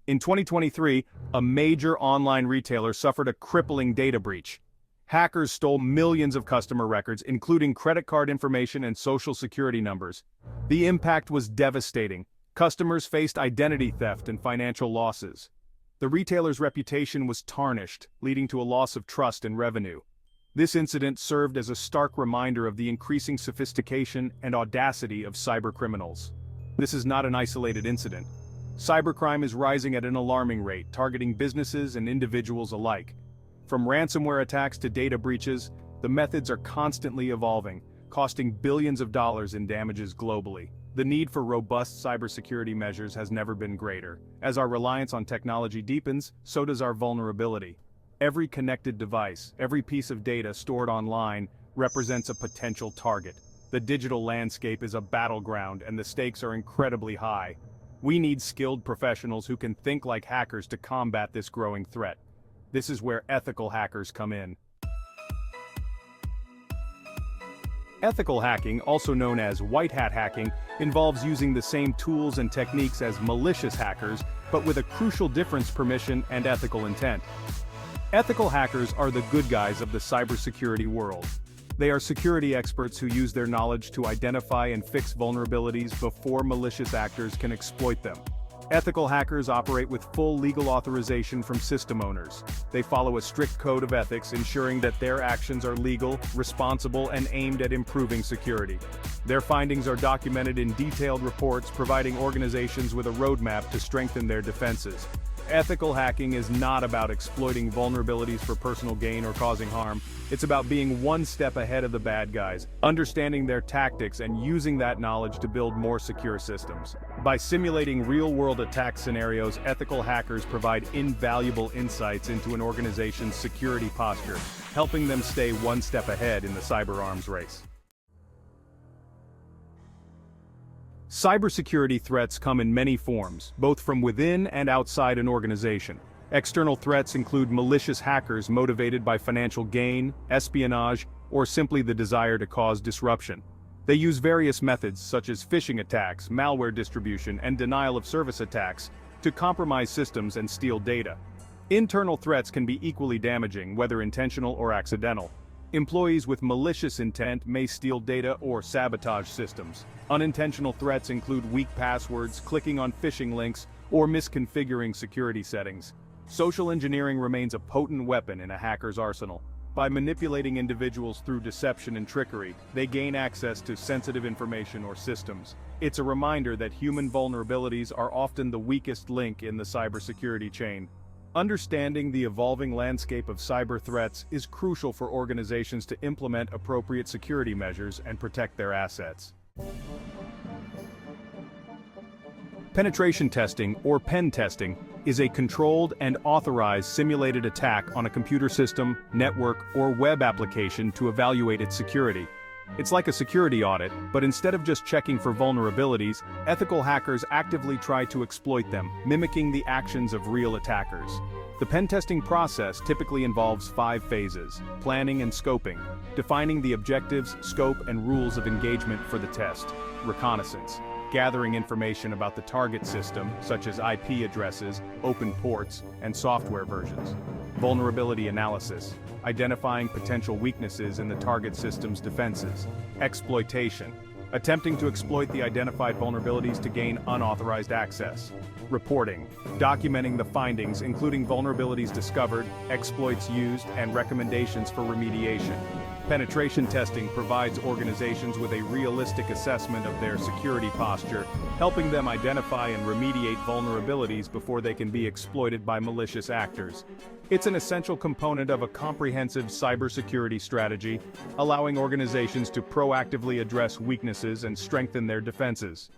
In 2023, a major online retailer suffered a crippling data breach. Hackers stole millions of customer records, including credit card information and social security numbers. The impact was devastating. Customers faced identity theft and financial losses. The retailer's reputation was tarnished, leading to a loss of trust and revenue. This incident served as a stark reminder of the increasing sophistication and audacity of cybercriminals. This is not an isolated incident. Cybercrime is rising at an alarming rate, targeting businesses and individuals alike. From ransomware attacks to data breaches, the methods are constantly evolving, costing billions of dollars in damages globally. The need for robust cybersecurity measures has never been greater. As our reliance on technology deepens, so does our vulnerability. Every connected device, every piece of data stored online, represents a potential target. The digital landscape is a battleground, and the stakes are incredibly high. We need skilled professionals who can think like hackers to combat this growing threat. This is where ethical hackers come in. Ethical hacking, also known as white hat hacking, involves using the same tools and techniques as malicious hackers, but with a crucial difference: permission and ethical intent. Ethical hackers are the good guys of the cybersecurity world. They are security experts who use their knowledge to identify and fix vulnerabilities before malicious actors can exploit them. Ethical hackers operate with full legal authorization from system owners. They follow a strict code of ethics, ensuring that their actions are legal, responsible, and aimed at improving security. Their findings are documented in detailed reports, providing organizations with a roadmap to strengthen their defenses. Ethical hacking is not about exploiting vulnerabilities for personal gain or causing harm. It's about being one step ahead of the bad guys, understanding their tactics and using that knowledge to build more secure systems. By simulating real-world attack scenarios, ethical hackers provide invaluable insights into an organization's security posture, helping them stay one step ahead in the cyber arms race. Cybersecurity threats come in many forms, both from within and outside an organization. External threats include malicious hackers motivated by financial gain, espionage, or simply the desire to cause disruption. They use various methods such as phishing attacks, malware distribution, and denial-of-service attacks to compromise systems and steal data. Internal threats can be equally damaging, whether intentional or accidental. Employees with malicious intent may steal data or sabotage systems. Unintentional threats include weak passwords, clicking on phishing links, or misconfiguring security settings. Social engineering remains a potent weapon in a hacker's arsenal. By manipulating individuals through deception and trickery, they gain access to sensitive information or systems. It's a reminder that human vulnerabilities are often the weakest link in the cybersecurity chain. Understanding the evolving landscape of cyber threats is crucial for organizations to implement appropriate security measures and protect their assets. Penetration testing, or pen testing, is a controlled and authorized simulated attack on a computer system, network, or web application to evaluate its security. It's like a security audit, but instead of just checking for vulnerabilities, ethical hackers actively try to exploit them, mimicking the actions of real attackers. The pen testing process typically involves 5 phases: planning and scoping, defining the objectives, scope, and rules of engagement for the test; reconnaissance, gathering information about the target system, such as IP addresses, open ports, and software versions; vulnerability analysis, identifying potential weaknesses in the target system's defenses; exploitation, attempting to exploit the identified vulnerabilities to gain unauthorized access; reporting, documenting the findings, including vulnerabilities discovered, exploits used, and recommendations for remediation. Penetration testing provides organizations with a realistic assessment of their security posture, helping them identify and remediate vulnerabilities before they can be exploited by malicious actors. It's an essential component of a comprehensive cybersecurity strategy, allowing organizations to proactively address weaknesses and strengthen their defenses.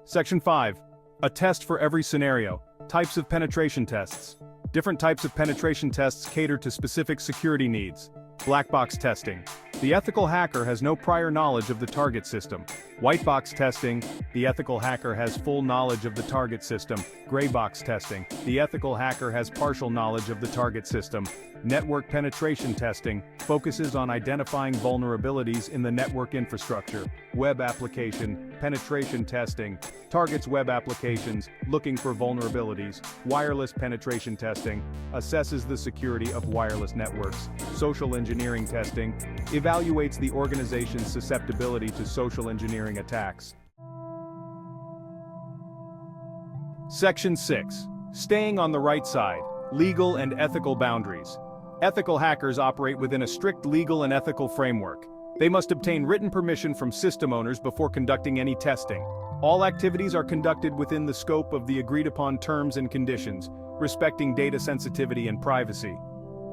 Section 5. A test for every scenario. Types of penetration tests. Different types of penetration tests cater to specific security needs. Black box testing. The ethical hacker has no prior knowledge of the target system. White box testing. The ethical hacker has full knowledge of the target system. Gray box testing. The ethical hacker has partial knowledge of the target system. Network penetration testing focuses on identifying vulnerabilities in the network infrastructure. Web application penetration testing targets web applications looking for vulnerabilities. Wireless penetration testing assesses the security of wireless networks. Social engineering testing evaluates the organization's susceptibility to social engineering attacks. Section 6. Staying on the right side. Legal and ethical boundaries. Ethical hackers operate within a strict legal and ethical framework. They must obtain written permission from system owners before conducting any testing. All activities are conducted within the scope of the agreed-upon terms and conditions, respecting data sensitivity and privacy.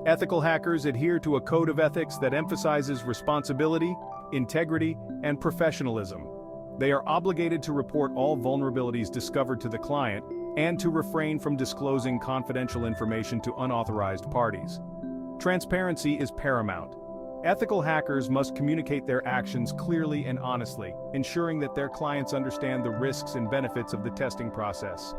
Ethical hackers adhere to a code of ethics that emphasizes responsibility, integrity, and professionalism. They are obligated to report all vulnerabilities discovered to the client and to refrain from disclosing confidential information to unauthorized parties. Transparency is paramount. Ethical hackers must communicate their actions clearly and honestly, ensuring that their clients understand the risks and benefits of the testing process.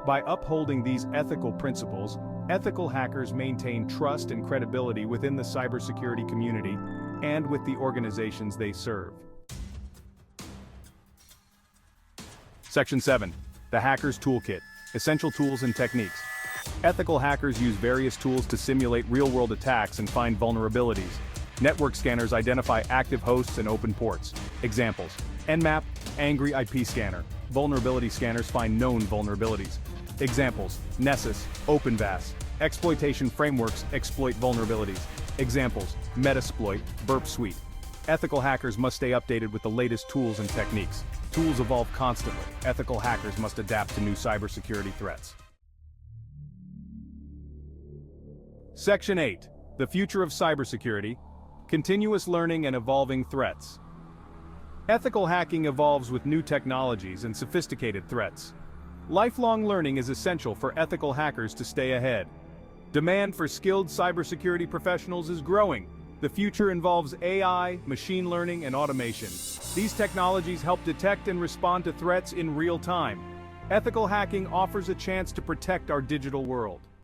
By upholding these ethical principles, ethical hackers maintain trust and credibility within the cybersecurity community and with the organizations they serve. Section 7. The Hacker's Toolkit. Essential tools and techniques. Ethical hackers use various tools to simulate real-world attacks and find vulnerabilities. Network scanners identify active hosts and open ports. Examples: Nmap, Angry IP Scanner. Vulnerability scanners find known vulnerabilities. Examples: Nessus, OpenVAS. Exploitation frameworks exploit vulnerabilities. Examples: Metasploit, Burp Suite. Ethical hackers must stay updated with the latest tools and techniques. Tools evolve constantly. Ethical hackers must adapt to new cybersecurity threats. Section 8. The Future of Cybersecurity. Continuous learning and evolving threats. Ethical hacking evolves with new technologies and sophisticated threats. Lifelong learning is essential for ethical hackers to stay ahead. Demand for skilled cybersecurity professionals is growing. The future involves AI, machine learning, and automation. These technologies help detect and respond to threats in real time. Ethical hacking offers a chance to protect our digital world.